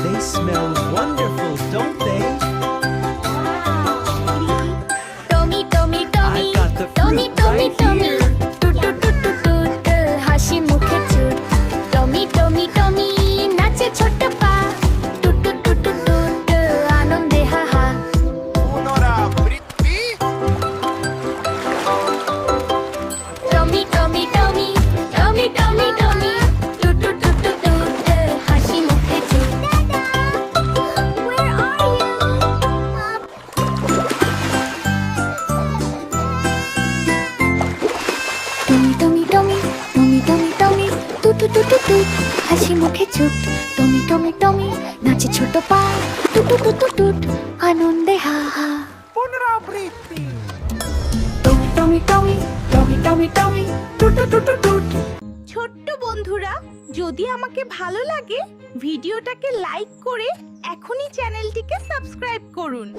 They smell wonderful, don't they? Tommy Tommy Tommy I've got the Tommy fruit Tommy right Tommy here. টুট টুট টুট টুট হাসি মুখে চুট টমি টমি টমি নাচে ছোট্ট পা টুট টুট টুট টুট আনন্দে হাহা Un'ora fritti? টমি টমি টমি টমি টমি টমি টুট টুট টুট টুট হাসি মুখে চুট Where are you? টমি টমি টমি টমি টমি টমি টুট টুট টুট টুট হাসি মুখে চুট টমি টমি টমি নাচে ছোট পা টুট টুট টুট টুট আনন্দে হাহা Un'ora fritti? টমি টমি টমি টমি টমি টমি টুট টুট টুট টুট ছোট্ট বন্ধুরা, যদি আমাকে ভালো লাগে ভিডিওটাকে লাইক করে এখনই চ্যানেলটিকে সাবস্ক্রাইব করুন।